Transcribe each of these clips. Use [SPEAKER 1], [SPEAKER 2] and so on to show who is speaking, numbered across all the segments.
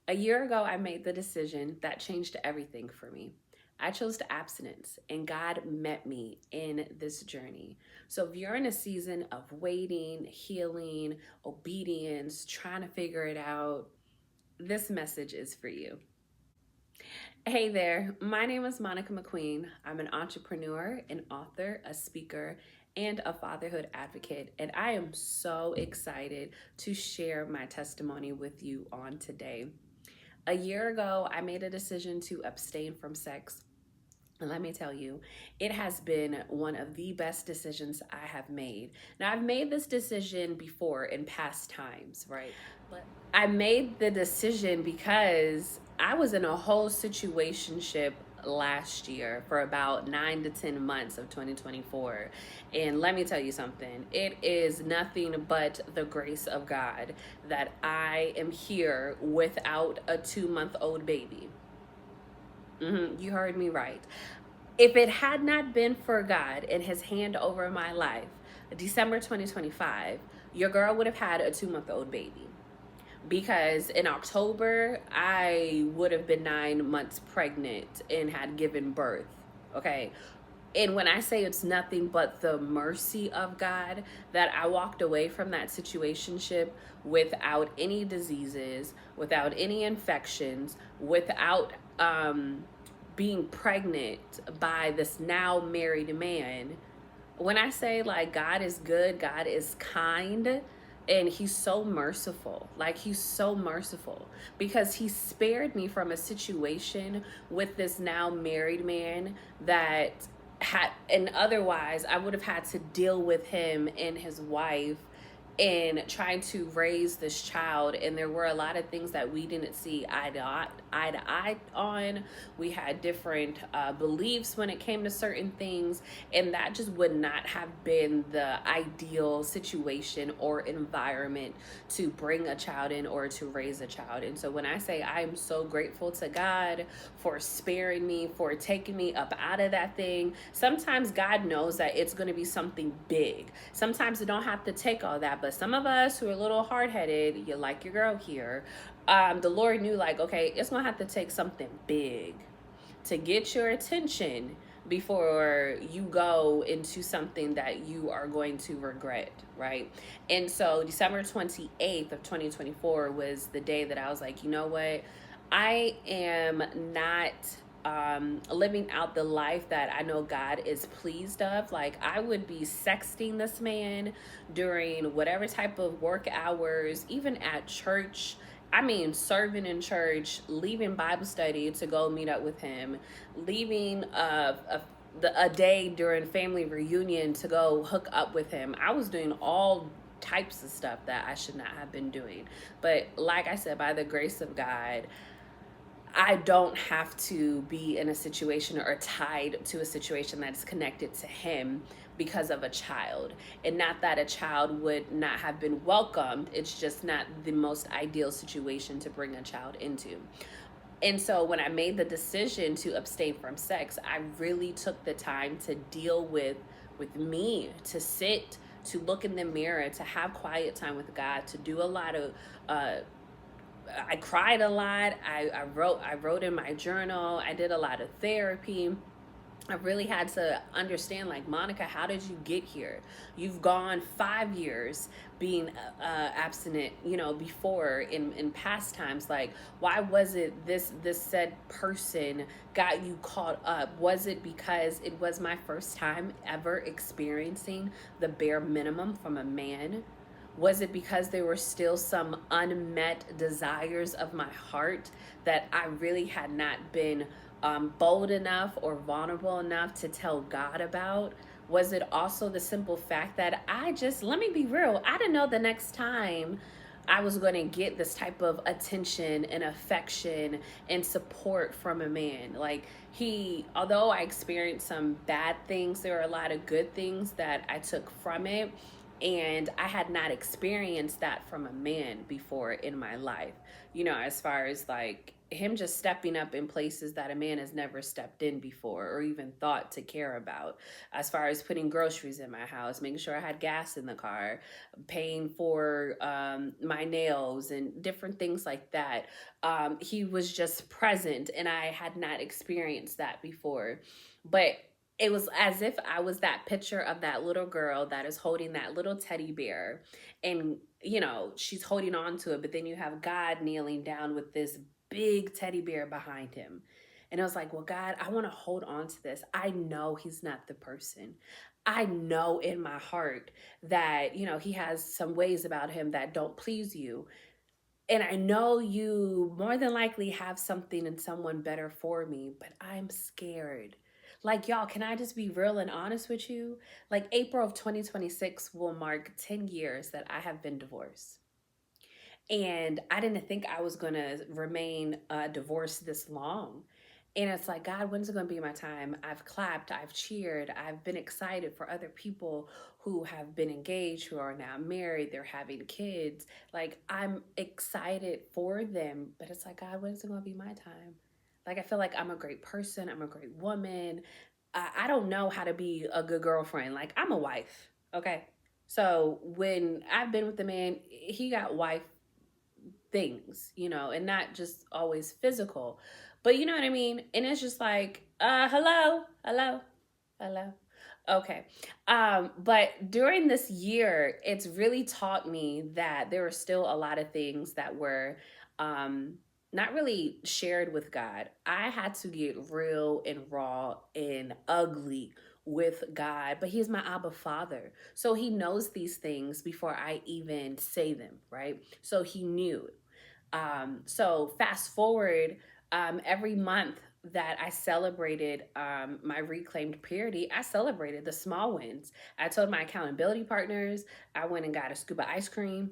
[SPEAKER 1] A year ago, I made the decision that changed everything for me. I chose to abstinence, and God met me in this journey. So, if you're in a season of waiting, healing, obedience, trying to figure it out, this message is for you. Hey there, my name is Monica McQueen. I'm an entrepreneur, an author, a speaker, and a fatherhood advocate. And I am so excited to share my testimony with you on today. A year ago, I made a decision to abstain from sex. And let me tell you, it has been one of the best decisions I have made. Now, I've made this decision before in past times, right? But I made the decision because I was in a whole situationship last year for about 9 to 10 months of 2024. And let me tell you something, it is nothing but the grace of God that I am here without a 2-month-old baby. You heard me right. If it had not been for God and his hand over my life, December 2025, your girl would have had a 2-month-old baby. Because in October, I would have been 9 months pregnant and had given birth. Okay. And when I say it's nothing but the mercy of God that I walked away from that situationship without any diseases, without any infections, without being pregnant by this now married man. When I say like God is good, God is kind, and he's so merciful. Like he's so merciful because he spared me from a situation with this now married man that had, and otherwise I would have had to deal with him and his wife in trying to raise this child. And there were a lot of things that we didn't see eye to eye on. We had different beliefs when it came to certain things, and that just would not have been the ideal situation or environment to bring a child in or to raise a child. And so when I say I am so grateful to God for sparing me, for taking me up out of that thing, sometimes God knows that it's going to be something big. Sometimes it don't have to take all that, but some of us who are a little hard-headed, you like your girl here, the Lord knew like, okay, it's gonna have to take something big to get your attention before you go into something that you are going to regret, right? And so December 28th of 2024 was the day that I was like, you know what? I am not living out the life that I know God is pleased of. Like I would be sexting this man during whatever type of work hours, even at church. I mean, serving in church, leaving Bible study to go meet up with him, leaving a day during family reunion to go hook up with him. I was doing all types of stuff that I should not have been doing. But like I said, by the grace of God, I don't have to be in a situation or tied to a situation that's connected to him because of a child. And not that a child would not have been welcomed, it's just not the most ideal situation to bring a child into. And so when I made the decision to abstain from sex, I really took the time to deal with me, to sit, to look in the mirror, to have quiet time with God, to do a lot of I cried a lot. I wrote in my journal. I did a lot of therapy. I really had to understand, like, Monica, how did you get here? You've gone 5 years being abstinent, before in past times. Like, why was it this said person got you caught up? Was it because it was my first time ever experiencing the bare minimum from a man? Was it because there were still some unmet desires of my heart that I really had not been bold enough or vulnerable enough to tell God about? Was it also the simple fact that let me be real, I didn't know the next time I was going to get this type of attention and affection and support from a man. Like, although I experienced some bad things, there were a lot of good things that I took from it. And I had not experienced that from a man before in my life, as far as like him just stepping up in places that a man has never stepped in before or even thought to care about, as far as putting groceries in my house, making sure I had gas in the car, paying for my nails and different things like that. He was just present, and I had not experienced that before. But it was as if I was that picture of that little girl that is holding that little teddy bear, and she's holding on to it, but then you have God kneeling down with this big teddy bear behind him. And I was like, well, God, I want to hold on to this. I know he's not the person. I know in my heart that, he has some ways about him that don't please you. And I know you more than likely have something and someone better for me, but I'm scared. Like, y'all, can I just be real and honest with you? Like, April of 2026 will mark 10 years that I have been divorced. And I didn't think I was going to remain divorced this long. And it's like, God, when's it going to be my time? I've clapped, I've cheered, I've been excited for other people who have been engaged, who are now married, they're having kids. Like, I'm excited for them, but it's like, God, when's it going to be my time? Like, I feel like I'm a great person, I'm a great woman. I don't know how to be a good girlfriend. Like, I'm a wife, okay? So when I've been with the man, he got wife things, and not just always physical. But you know what I mean? And it's just like, hello, hello, hello. Okay. But during this year, it's really taught me that there were still a lot of things that were um not really shared with God. I had to get real and raw and ugly with God, but he's my Abba Father. So he knows these things before I even say them, right? So he knew. So fast forward, every month that I celebrated my reclaimed purity, I celebrated the small wins. I told my accountability partners, I went and got a scoop of ice cream.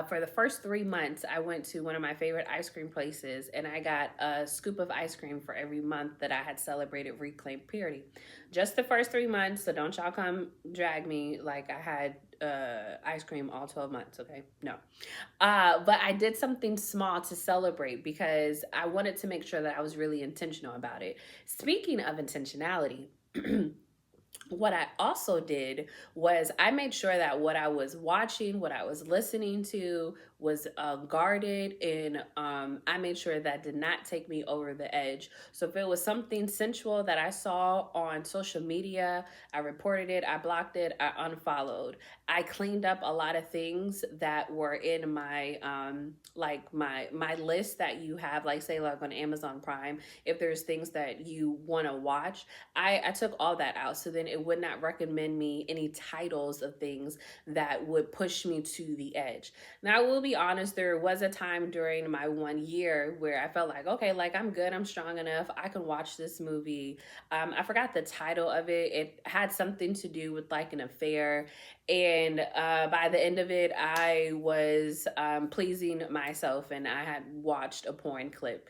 [SPEAKER 1] For the first 3 months, I went to one of my favorite ice cream places, and I got a scoop of ice cream for every month that I had celebrated reclaimed purity. Just the first 3 months, so don't y'all come drag me like I had ice cream all 12 months, okay? No. But I did something small to celebrate because I wanted to make sure that I was really intentional about it. Speaking of intentionality, what I also did was I made sure that what I was watching, what I was listening to was guarded, and I made sure that did not take me over the edge. So if it was something sensual that I saw on social media, I reported it, I blocked it, I unfollowed. I cleaned up a lot of things that were in my like my list that you have, like say like on Amazon Prime. If there's things that you want to watch, I took all that out, so then it would not recommend me any titles of things that would push me to the edge. Now I will be honest, there was a time during my 1 year where I felt like, okay, like I'm good, I'm strong enough, I can watch this movie. I forgot the title of it. It had something to do with like an affair, and by the end of it, I was pleasing myself, and I had watched a porn clip.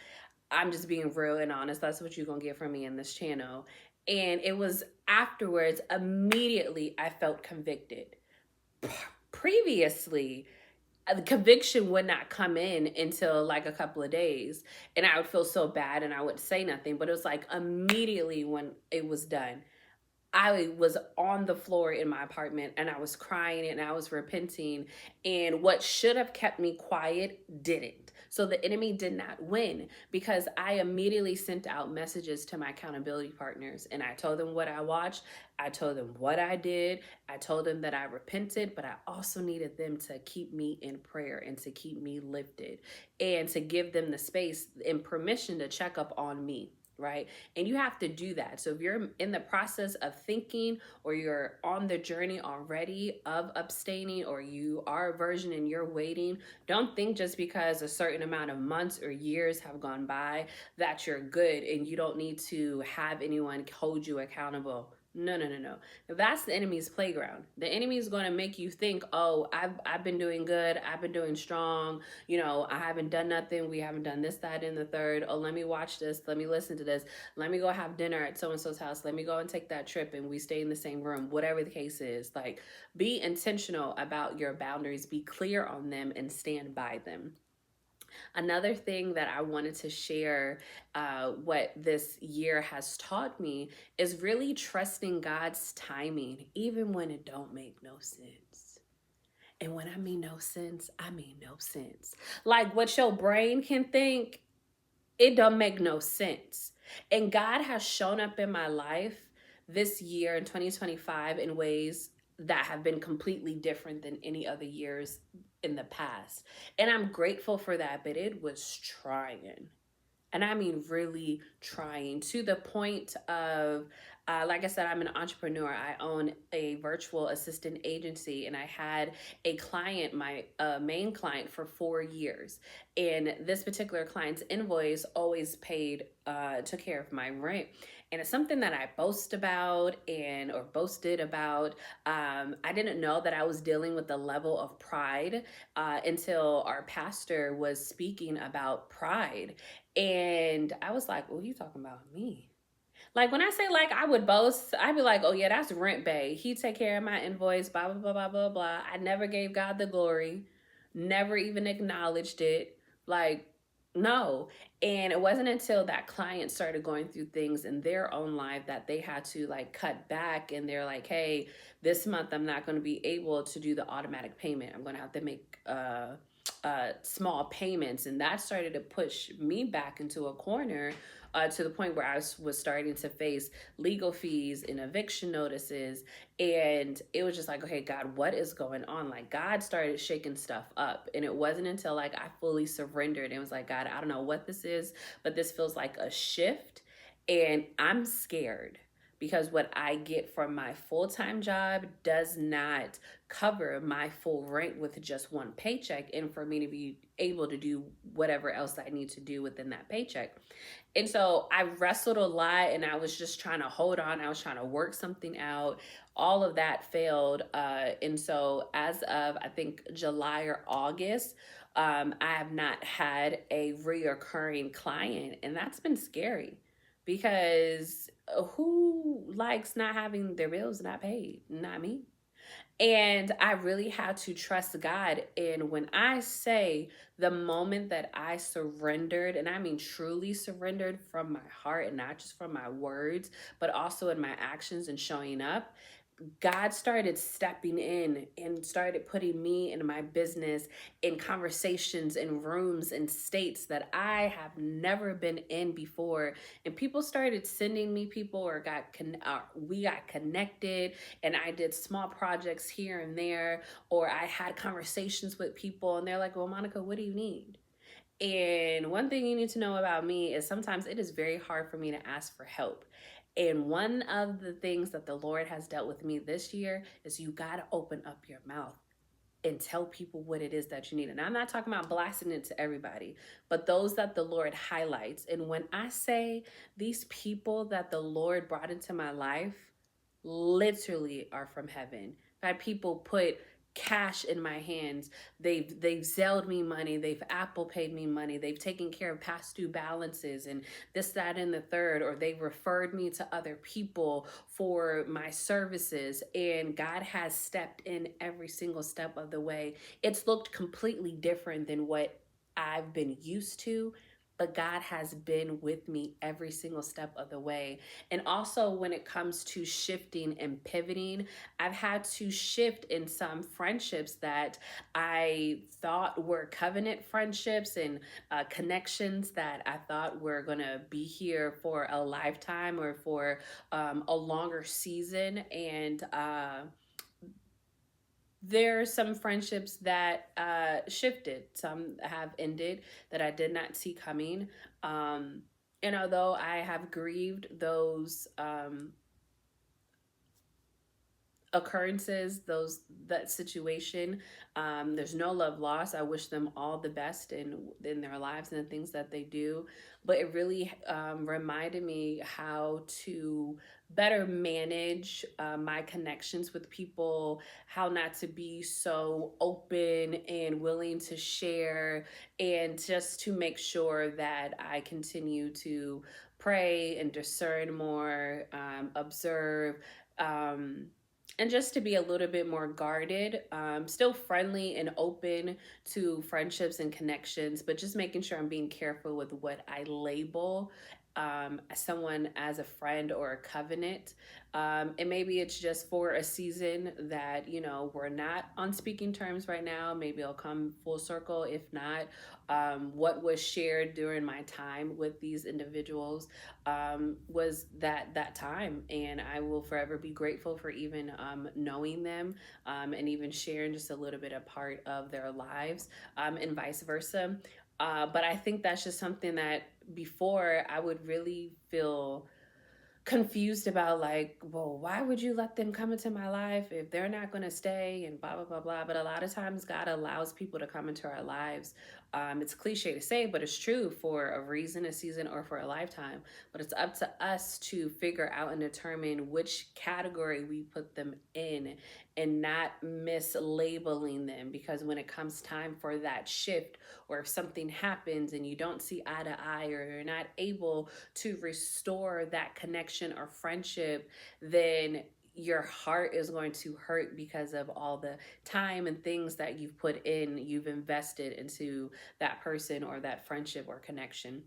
[SPEAKER 1] I'm just being real and honest. That's what you're going to get from me in this channel. And it was afterwards, immediately, I felt convicted. Previously, the conviction would not come in until like a couple of days. And I would feel so bad and I would say nothing. But it was like immediately when it was done, I was on the floor in my apartment and I was crying and I was repenting. And what should have kept me quiet didn't. So the enemy did not win because I immediately sent out messages to my accountability partners, and I told them what I watched. I told them what I did. I told them that I repented, but I also needed them to keep me in prayer and to keep me lifted and to give them the space and permission to check up on me. Right? And you have to do that. So if you're in the process of thinking, or you're on the journey already of abstaining, or you are a virgin and you're waiting, don't think just because a certain amount of months or years have gone by that you're good and you don't need to have anyone hold you accountable. No, no, no, no. That's the enemy's playground. The enemy is going to make you think, oh, I've been doing good. I've been doing strong. You know, I haven't done nothing. We haven't done this, that, and the third. Oh, let me watch this. Let me listen to this. Let me go have dinner at so and so's house. Let me go and take that trip and we stay in the same room. Whatever the case is, like, be intentional about your boundaries. Be clear on them and stand by them. Another thing that I wanted to share, what this year has taught me, is really trusting God's timing, even when it don't make no sense. And when I mean no sense, I mean no sense. Like what your brain can think, it don't make no sense. And God has shown up in my life this year in 2025 in ways that have been completely different than any other years in the past. And I'm grateful for that, but it was trying. And I mean really trying, to the point of like I said, I'm an entrepreneur. I own a virtual assistant agency, and I had a client, my main client, for 4 years. And this particular client's invoice always paid, took care of my rent. And it's something that I boast about and or boasted about. I didn't know that I was dealing with the level of pride until our pastor was speaking about pride. And I was like, well, you talking about me? Like when I say like I would boast, I'd be like, oh yeah, that's Rent Bay. He take care of my invoice, blah, blah, blah, blah, blah, blah. I never gave God the glory, never even acknowledged it. Like, no. And it wasn't until that client started going through things in their own life that they had to like cut back, and they're like, hey, this month I'm not going to be able to do the automatic payment. I'm going to have to make small payments. And that started to push me back into a corner, to the point where I was starting to face legal fees and eviction notices. And it was just like, okay, God, what is going on? Like, God started shaking stuff up. And it wasn't until like I fully surrendered and was like, God, I don't know what this is, but this feels like a shift. And I'm scared because what I get from my full-time job does not cover my full rent with just one paycheck, and for me to be able to do whatever else I need to do within that paycheck. And so I wrestled a lot, and I was just trying to hold on. I was trying to work something out. All of that failed. And so as of, I think, July or August, I have not had a reoccurring client. And that's been scary because who likes not having their bills not paid? Not me. And I really had to trust God. And when I say the moment that I surrendered, and I mean truly surrendered from my heart and not just from my words, but also in my actions and showing up, God started stepping in and started putting me and my business in conversations, in rooms, in states that I have never been in before. And people started sending me people, or we got connected, and I did small projects here and there, or I had conversations with people, and they're like, well, Monica, what do you need? And one thing you need to know about me is sometimes it is very hard for me to ask for help. And one of the things that the Lord has dealt with me this year is you got to open up your mouth and tell people what it is that you need. And I'm not talking about blasting it to everybody, but those that the Lord highlights. And when I say these people that the Lord brought into my life literally are from heaven. I've had people put cash in my hands. They've Zelled me money. They've Apple paid me money. They've taken care of past due balances and this, that, and the third. Or they referred me to other people for my services. And God has stepped in every single step of the way. It's looked completely different than what I've been used to, but God has been with me every single step of the way. And also, when it comes to shifting and pivoting, I've had to shift in some friendships that I thought were covenant friendships and connections that I thought were going to be here for a lifetime or for a longer season. And there are some friendships that shifted. Some have ended that I did not see coming. And although I have grieved those occurrences, that situation. There's no love lost. I wish them all the best in their lives and the things that they do, but it really reminded me how to better manage my connections with people, how not to be so open and willing to share, and just to make sure that I continue to pray and discern more, observe, um, and just to be a little bit more guarded, still friendly and open to friendships and connections, but just making sure I'm being careful with what I label someone as a friend or a covenant. And maybe it's just for a season that, we're not on speaking terms right now. Maybe I'll come full circle. If not, what was shared during my time with these individuals was that time, and I will forever be grateful for even knowing them, and even sharing just a little bit a part of their lives, and vice versa. But I think that's just something that before I would really feel confused about, like, well, why would you let them come into my life if they're not going to stay, and blah blah blah blah. But a lot of times God allows people to come into our lives. It's cliche to say, but it's true, for a reason, a season, or for a lifetime. But it's up to us to figure out and determine which category we put them in, and not mislabeling them, because when it comes time for that shift, or if something happens and you don't see eye to eye, or you're not able to restore that connection or friendship, then your heart is going to hurt because of all the time and things that you've invested into that person or that friendship or connection.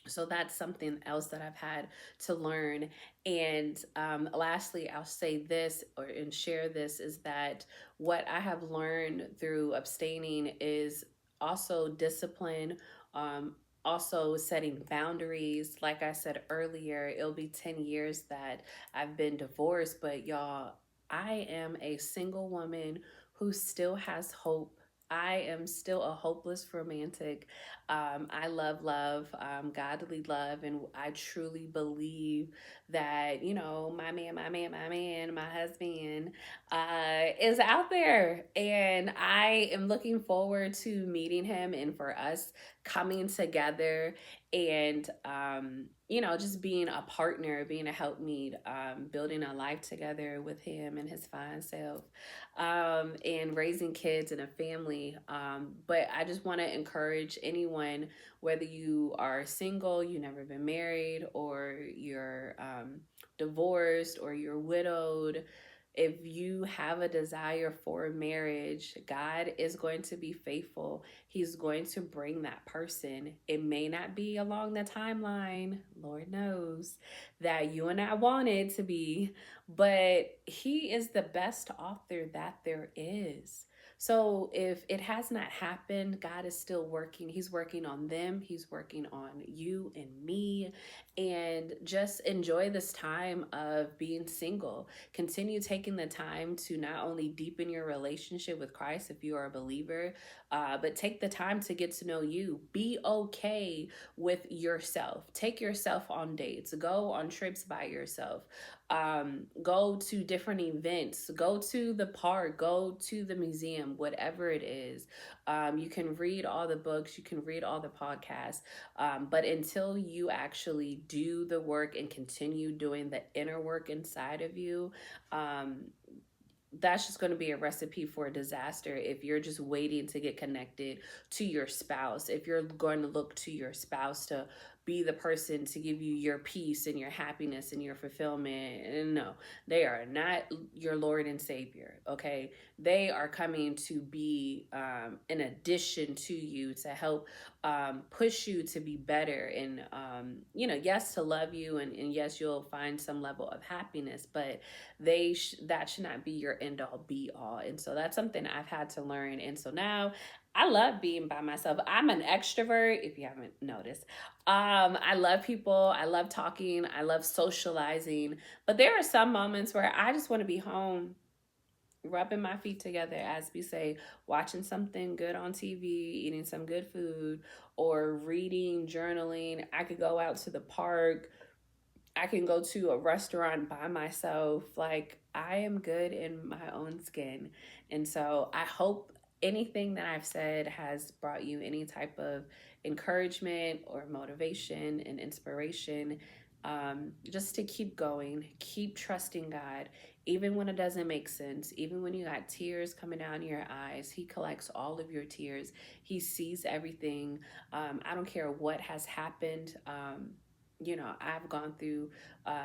[SPEAKER 1] So that's something else that I've had to learn. And lastly, I'll say this, and share this, is that what I have learned through abstaining is also discipline, also setting boundaries. Like I said earlier, it'll be 10 years that I've been divorced, but y'all, I am a single woman who still has hope. I am still a hopeless romantic. I love love, godly love, and I truly believe that, my husband is out there, and I am looking forward to meeting him and for us coming together, and just being a partner, being a helpmeet, building a life together with him and his fine self, and raising kids and a family. But I just want to encourage anyone, whether you are single, you've never been married, or you're divorced, or you're widowed. If you have a desire for marriage, God is going to be faithful. He's going to bring that person. It may not be along the timeline, Lord knows, that you and I wanted to be, but He is the best author that there is. So if it has not happened, God is still working. He's working on them, He's working on you and me. And just enjoy this time of being single. Continue taking the time to not only deepen your relationship with Christ if you are a believer, but take the time to get to know you. Be okay with yourself. Take yourself on dates. Go on trips by yourself. Go to different events. Go to the park. Go to the museum. Whatever it is, you can read all the books. You can read all the podcasts. But until you actually do the work and continue doing the inner work inside of you, um, that's just going to be a recipe for a disaster if you're just waiting to get connected to your spouse. If you're going to look to your spouse to be the person to give you your peace and your happiness and your fulfillment, and no, they are not your Lord and Savior. Okay, they are coming to be an addition to you, to help push you to be better, and yes, to love you, and yes, you'll find some level of happiness, but that should not be your end all be all. And so that's something I've had to learn. And so now I love being by myself. I'm an extrovert, if you haven't noticed. I love people, I love talking, I love socializing, but there are some moments where I just want to be home, rubbing my feet together, as we say, watching something good on TV, eating some good food, or reading, journaling. I could go out to the park, I can go to a restaurant by myself. Like, I am good in my own skin. And so I hope anything that I've said has brought you any type of encouragement or motivation and inspiration, just to keep going, keep trusting God, even when it doesn't make sense, even when you got tears coming down your eyes. He collects all of your tears, He sees everything. I don't care what has happened. I've gone through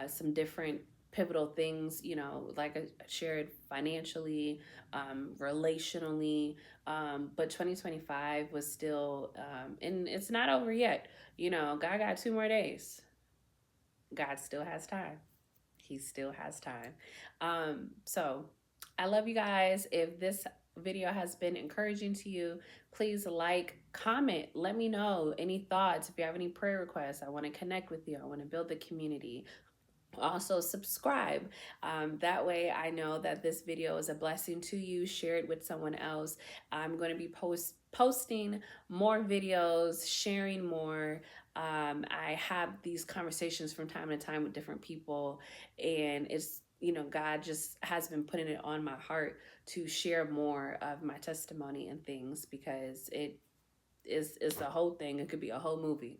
[SPEAKER 1] some different pivotal things, like I shared, financially, relationally, but 2025 was still, and it's not over yet. God got 2 more days. God still has time. He still has time. So I love you guys. If this video has been encouraging to you, please like, comment, let me know any thoughts. If you have any prayer requests, I want to connect with you. I want to build the community. Also subscribe. That way I know that this video is a blessing to you. Share it with someone else. I'm going to be posting more videos, sharing more. I have these conversations from time to time with different people, and it's, God just has been putting it on my heart to share more of my testimony and things, because it's the whole thing. It could be a whole movie.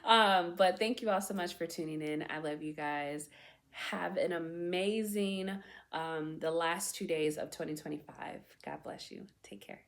[SPEAKER 1] But thank you all so much for tuning in. I love you guys. Have an amazing the last 2 days of 2025. God bless you. Take care.